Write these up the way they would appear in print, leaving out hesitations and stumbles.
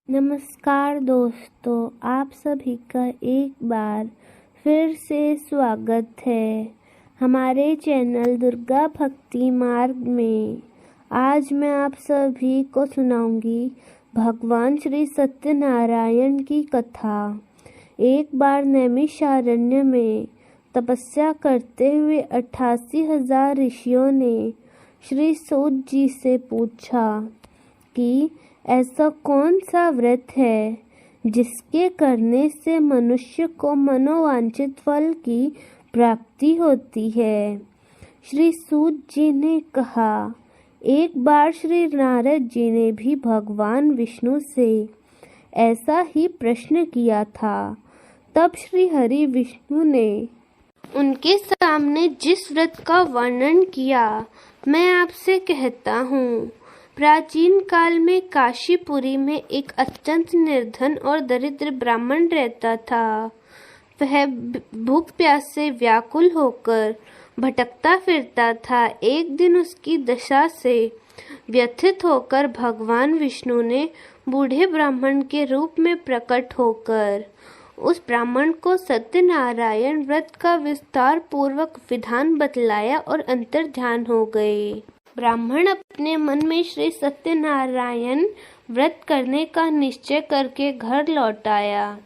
नमस्कार दोस्तों, आप सभी का एक बार फिर से स्वागत है हमारे चैनल दुर्गा भक्ति मार्ग में। आज मैं आप सभी को सुनाऊंगी भगवान श्री सत्यनारायण की कथा। एक बार नैमिषारण्य में तपस्या करते हुए 88,000 ऋषियों ने श्री सूत जी से पूछा कि ऐसा कौन सा व्रत है जिसके करने से मनुष्य को मनोवांछित फल की प्राप्ति होती है। श्री सूत जी ने कहा, एक बार श्री नारद जी ने भी भगवान विष्णु से ऐसा ही प्रश्न किया था। तब श्री हरि विष्णु ने उनके सामने जिस व्रत का वर्णन किया, मैं आपसे कहता हूँ। प्राचीन काल में काशीपुरी में एक अत्यंत निर्धन और दरिद्र ब्राह्मण रहता था। वह भूख प्यास से व्याकुल होकर भटकता फिरता था। एक दिन उसकी दशा से व्यथित होकर भगवान विष्णु ने बूढ़े ब्राह्मण के रूप में प्रकट होकर उस ब्राह्मण को सत्यनारायण व्रत का विस्तार पूर्वक विधान बतलाया और अंतर्ध्यान हो गए। ब्राह्मण अपने मन में श्री सत्यनारायण व्रत करने का निश्चय करके घर लौट आया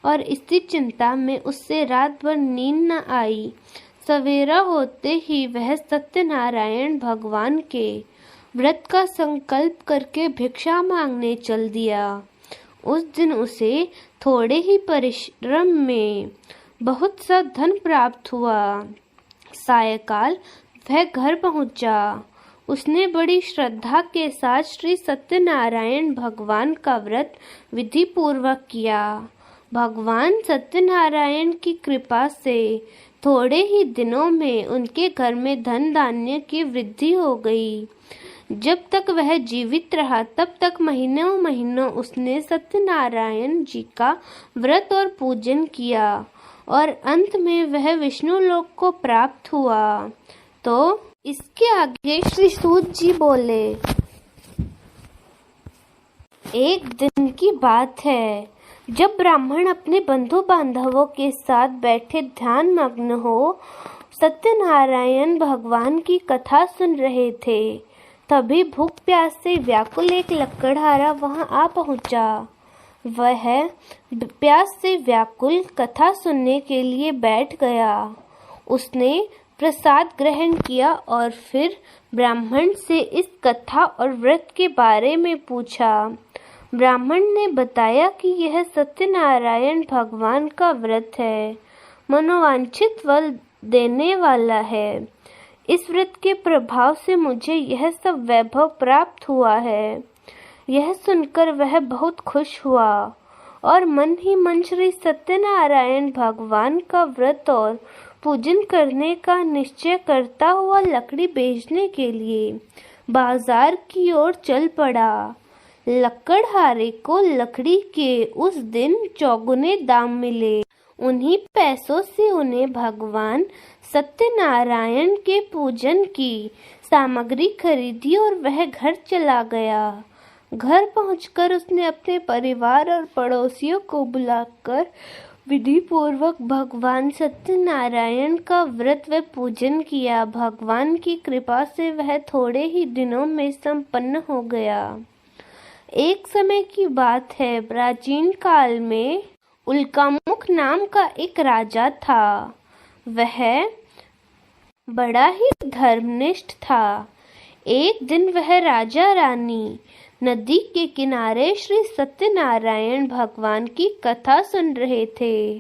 और इसी चिंता में उससे रात भर नींद न आई। सवेरा होते ही वह सत्यनारायण भगवान के व्रत का संकल्प करके भिक्षा मांगने चल दिया। उस दिन उसे थोड़े ही परिश्रम में बहुत सा धन प्राप्त हुआ। सायंकाल वह घर पहुंचा। उसने बड़ी श्रद्धा के साथ श्री सत्यनारायण भगवान का व्रत विधि पूर्वक किया। भगवान सत्यनारायण की कृपा से थोड़े ही दिनों में उनके घर में धन धान्य की वृद्धि हो गई। जब तक वह जीवित रहा तब तक महीनों महीनों उसने सत्यनारायण जी का व्रत और पूजन किया और अंत में वह विष्णु लोक को प्राप्त हुआ। तो इसके आगे श्री सूत जी बोले, एक दिन की बात है जब ब्राह्मण अपने बंधु बांधवों के साथ बैठे ध्यान मग्न हो सत्यनारायण भगवान की कथा सुन रहे थे। तभी भूख प्यास से व्याकुल एक लकड़हारा वहां आ पहुंचा। वह प्यास से व्याकुल कथा सुनने के लिए बैठ गया। उसने प्रसाद ग्रहण किया और फिर ब्राह्मण से इस कथा और व्रत के बारे में पूछा। ब्राह्मण ने बताया कि यह सत्यनारायण भगवान का व्रत है, मनोवांछित फल देने वाला है। इस व्रत के प्रभाव से मुझे यह सब वैभव प्राप्त हुआ है। यह सुनकर वह बहुत खुश हुआ और मन ही मन श्री सत्यनारायण भगवान का व्रत और पूजन करने का निश्चय करता हुआ लकड़ी बेचने के लिए बाजार की ओर चल पड़ा। लकड़हारे को लकड़ी के उस दिन चौगुने दाम मिले। उन्हीं पैसों से उन्हें भगवान सत्यनारायण के पूजन की सामग्री खरीदी और वह घर चला गया। घर पहुंचकर उसने अपने परिवार और पड़ोसियों को बुलाकर विधि पूर्वक भगवान सत्यनारायण का व्रत व पूजन किया। भगवान की कृपा से वह थोड़े ही दिनों में संपन्न हो गया। एक समय की बात है, प्राचीन काल में उल्कामुख नाम का एक राजा था। वह बड़ा ही धर्मनिष्ठ था। एक दिन वह राजा रानी नदी के किनारे श्री सत्यनारायण भगवान की कथा सुन रहे थे।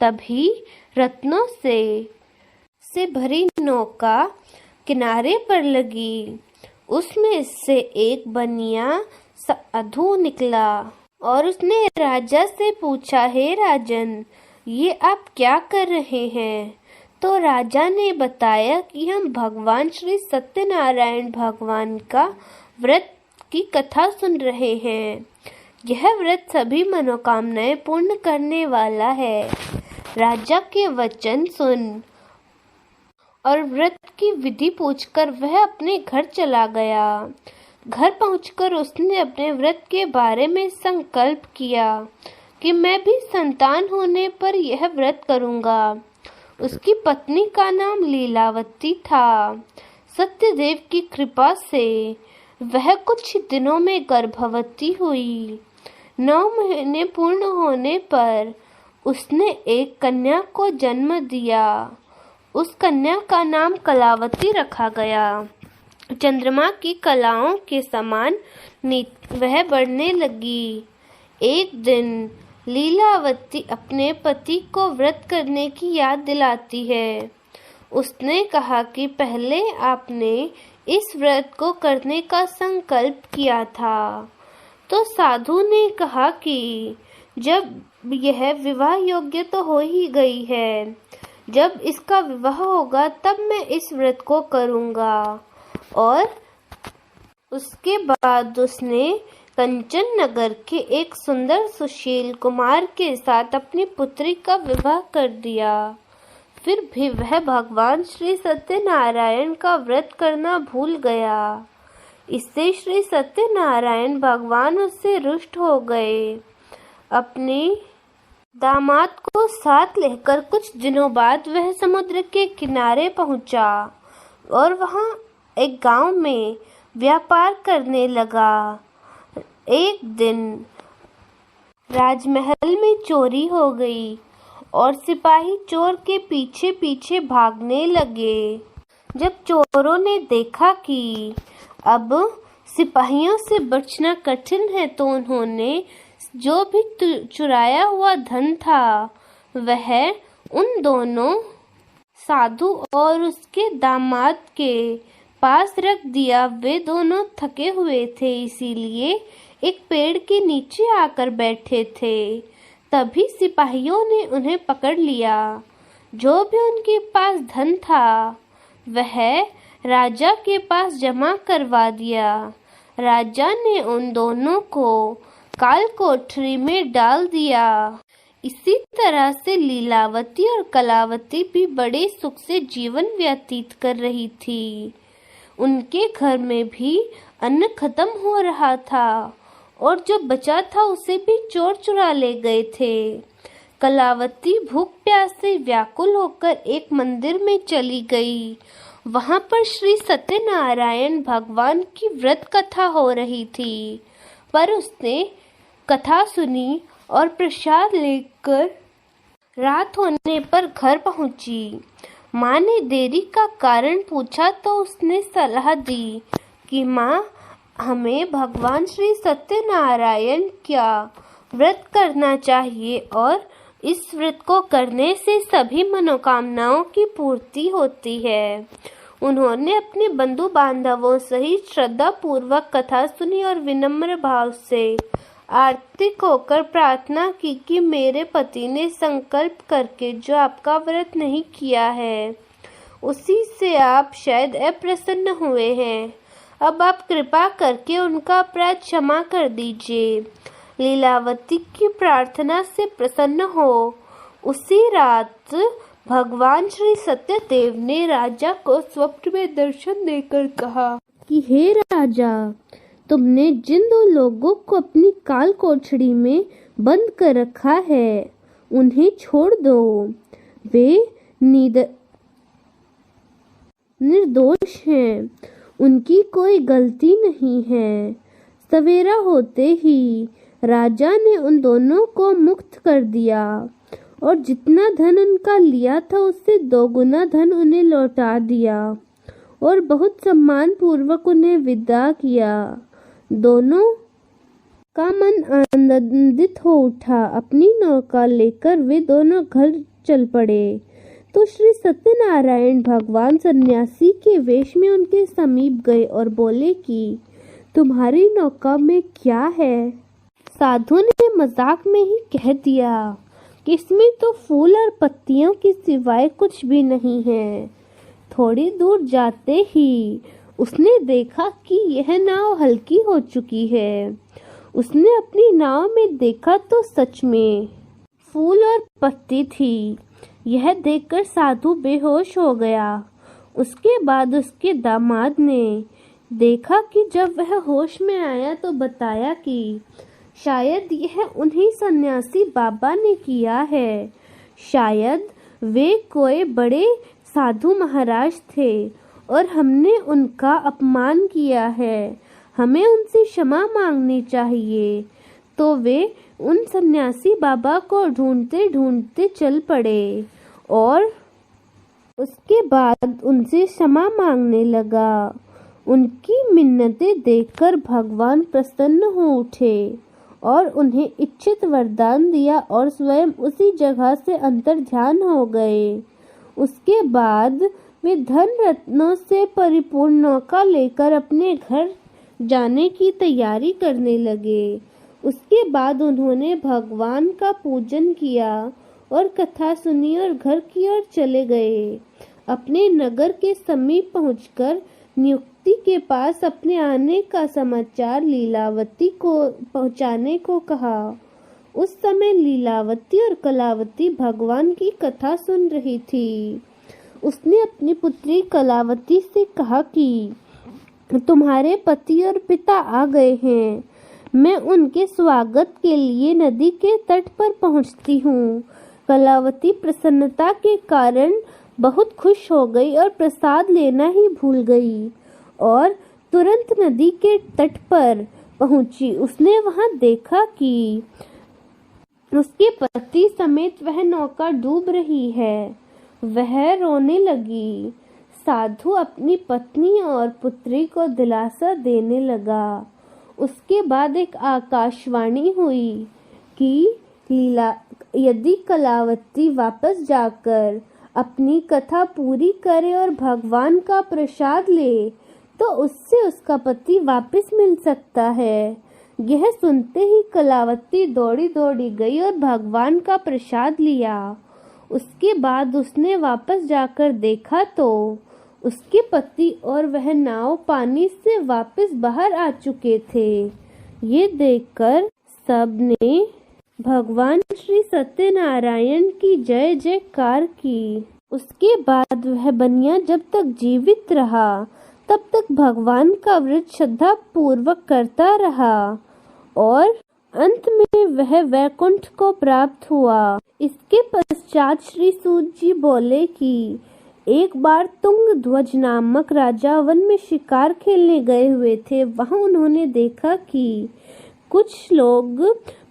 तभी रत्नों से भरी नौका किनारे पर लगी। उसमें से एक बनिया साधु निकला और उसने राजा से पूछा, हे राजन, ये आप क्या कर रहे हैं? तो राजा ने बताया कि हम भगवान श्री सत्यनारायण भगवान का व्रत की कथा सुन रहे हैं। यह व्रत सभी मनोकामनाएं पूर्ण करने वाला है। राजा के वचन सुन और व्रत की विधि पूछकर वह अपने घर चला गया। घर पहुंचकर उसने अपने व्रत के बारे में संकल्प किया कि मैं भी संतान होने पर यह व्रत करूंगा। उसकी पत्नी का नाम लीलावती था। सत्यदेव की कृपा से वह कुछ दिनों में गर्भवती हुई। 9 महीने पूर्ण होने पर उसने एक कन्या को जन्म दिया। उस कन्या का नाम कलावती रखा गया। चंद्रमा की कलाओं के समान वह बढ़ने लगी। एक दिन लीलावती अपने पति को व्रत करने की याद दिलाती है। उसने कहा कि पहले आपने इस व्रत को करने का संकल्प किया था। तो साधु ने कहा कि जब यह विवाह योग्य तो हो ही गई है, जब इसका विवाह होगा तब मैं इस व्रत को करूंगा। और उसके बाद उसने कंचन नगर के एक सुंदर सुशील कुमार के साथ अपनी पुत्री का विवाह कर दिया। फिर भी वह भगवान श्री सत्यनारायण का व्रत करना भूल गया। इससे श्री सत्यनारायण भगवान उससे रुष्ट हो गए। अपने दामाद को साथ लेकर कुछ दिनों बाद वह समुद्र के किनारे पहुंचा और वहां एक गांव में व्यापार करने लगा। एक दिन राजमहल में चोरी हो गई और सिपाही चोर के पीछे पीछे भागने लगे। जब चोरों ने देखा कि अब सिपाहियों से बचना कठिन है, तो उन्होंने जो भी चुराया हुआ धन था वह उन दोनों साधु और उसके दामाद के पास रख दिया। वे दोनों थके हुए थे, इसीलिए एक पेड़ के नीचे आकर बैठे थे। तभी सिपाहियों ने उन्हें पकड़ लिया। जो भी उनके पास धन था वह राजा के पास जमा करवा दिया। राजा ने उन दोनों को काल कोठरी में डाल दिया। इसी तरह से लीलावती और कलावती भी बड़े सुख से जीवन व्यतीत कर रही थी। उनके घर में भी अन्न खत्म हो रहा था और जो बचा था उसे भी चोर चुरा ले गए थे। कलावती भूख प्यास से व्याकुल होकर एक मंदिर में चली गई। वहां पर श्री सत्यनारायण भगवान की व्रत कथा हो रही थी, पर उसने कथा सुनी और प्रसाद लेकर रात होने पर घर पहुंची। माँ ने देरी का कारण पूछा तो उसने सलाह दी कि माँ, हमें भगवान श्री सत्यनारायण का व्रत करना चाहिए और इस व्रत को करने से सभी मनोकामनाओं की पूर्ति होती है। उन्होंने अपने बंधु बांधवों सहित श्रद्धा पूर्वक कथा सुनी और विनम्र भाव से आर्तिक होकर प्रार्थना की कि मेरे पति ने संकल्प करके जो आपका व्रत नहीं किया है, उसी से आप शायद अप्रसन्न हुए हैं। अब आप कृपा करके उनका अपराध क्षमा कर दीजिए। लीलावती की प्रार्थना से प्रसन्न हो उसी रात भगवान श्री सत्यदेव ने राजा को स्वप्न में दर्शन देकर कहा कि हे राजा, तुमने जिन 2 लोगों को अपनी काल कोठरी में बंद कर रखा है उन्हें छोड़ दो। वे निर्दोष हैं, उनकी कोई गलती नहीं है। सवेरा होते ही राजा ने उन दोनों को मुक्त कर दिया और जितना धन उनका लिया था उससे 2 गुना धन उन्हें लौटा दिया और बहुत सम्मान पूर्वक उन्हें विदा किया। दोनों का मन आनंदित हो उठा। अपनी नौका लेकर वे दोनों घर चल पड़े तो श्री सत्यनारायण भगवान सन्यासी के वेश में उनके समीप गए और बोले कि तुम्हारी नौका में क्या है? साधु ने मजाक में ही कह दिया कि इसमें तो फूल और पत्तियों के सिवाय कुछ भी नहीं है। थोड़ी दूर जाते ही उसने देखा कि यह नाव हल्की हो चुकी है। उसने अपनी नाव में देखा तो सच में फूल और पत्ती थी। यह देखकर साधु बेहोश हो गया। उसके बाद उसके दामाद ने देखा कि जब वह होश में आया तो बताया कि शायद यह उन्हीं सन्यासी बाबा ने किया है। शायद वे कोई बड़े साधु महाराज थे और हमने उनका अपमान किया है। हमें उनसे क्षमा मांगनी चाहिए। तो वे उन सन्यासी बाबा को ढूंढते ढूंढते चल पड़े और उसके बाद उनसे क्षमा मांगने लगा। उनकी मिन्नतें देखकर भगवान प्रसन्न हो उठे और उन्हें इच्छित वरदान दिया और स्वयं उसी जगह से अंतर्ध्यान हो गए। उसके बाद वे धन रत्नों से परिपूर्ण नौका लेकर अपने घर जाने की तैयारी करने लगे। उसके बाद उन्होंने भगवान का पूजन किया और कथा सुनी और घर की ओर चले गए। अपने नगर के समीप पहुंचकर नियुक्ति के पास अपने आने का समाचार लीलावती को पहुंचाने को कहा। उस समय लीलावती और कलावती भगवान की कथा सुन रही थी। उसने अपनी पुत्री कलावती से कहा कि तुम्हारे पति और पिता आ गए हैं। मैं उनके स्वागत के लिए नदी के तट पर पहुंचती हूँ। कलावती प्रसन्नता के कारण बहुत खुश हो गई और प्रसाद लेना ही भूल गई और तुरंत नदी के तट पर पहुंची। उसने वहां देखा कि उसके पति समेत वह नौका डूब रही है। वह रोने लगी। साधु अपनी पत्नी और पुत्री को दिलासा देने लगा। उसके बाद एक आकाशवाणी हुई कि यदि कलावती वापस जाकर अपनी कथा पूरी करे और भगवान का प्रसाद ले तो उससे उसका पति वापस मिल सकता है। यह सुनते ही कलावती दौड़ी दौड़ी गई और भगवान का प्रसाद लिया। उसके बाद उसने वापस जाकर देखा तो उसके पति और वह नाव पानी से वापस बाहर आ चुके थे। ये देखकर सबने भगवान श्री सत्यनारायण की जय जयकार की। उसके बाद वह बनिया जब तक जीवित रहा तब तक भगवान का व्रत श्रद्धा पूर्वक करता रहा और अंत में वह वैकुंठ को प्राप्त हुआ। इसके पश्चात श्री सूत जी बोले कि एक बार तुंगध्वज नामक राजा वन में शिकार खेलने गए हुए थे। वहां उन्होंने देखा कि कुछ लोग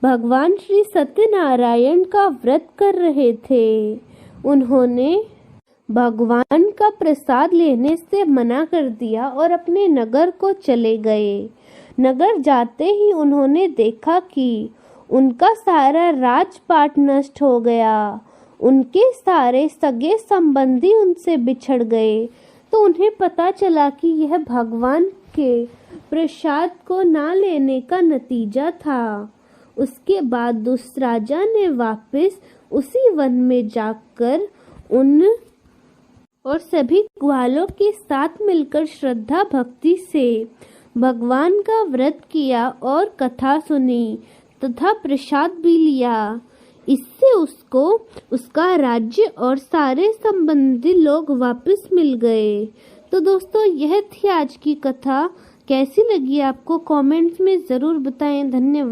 भगवान श्री सत्यनारायण का व्रत कर रहे थे। उन्होंने भगवान का प्रसाद लेने से मना कर दिया और अपने नगर को चले गए। नगर जाते ही उन्होंने देखा कि उनका सारा राजपाट नष्ट हो गया। उनके सारे सगे संबंधी उनसे बिछड़ गए। तो उन्हें पता चला कि यह भगवान के प्रसाद को ना लेने का नतीजा था। उसके बाद उस राजा ने वापस उसी वन में जाकर उन और सभी ग्वालों के साथ मिलकर श्रद्धा भक्ति से भगवान का व्रत किया और कथा सुनी तथा प्रसाद भी लिया। इससे उसको उसका राज्य और सारे संबंधी लोग वापस मिल गए। तो दोस्तों यह थी आज की कथा। कैसी लगी आपको कमेंट्स में ज़रूर बताएं। धन्यवाद।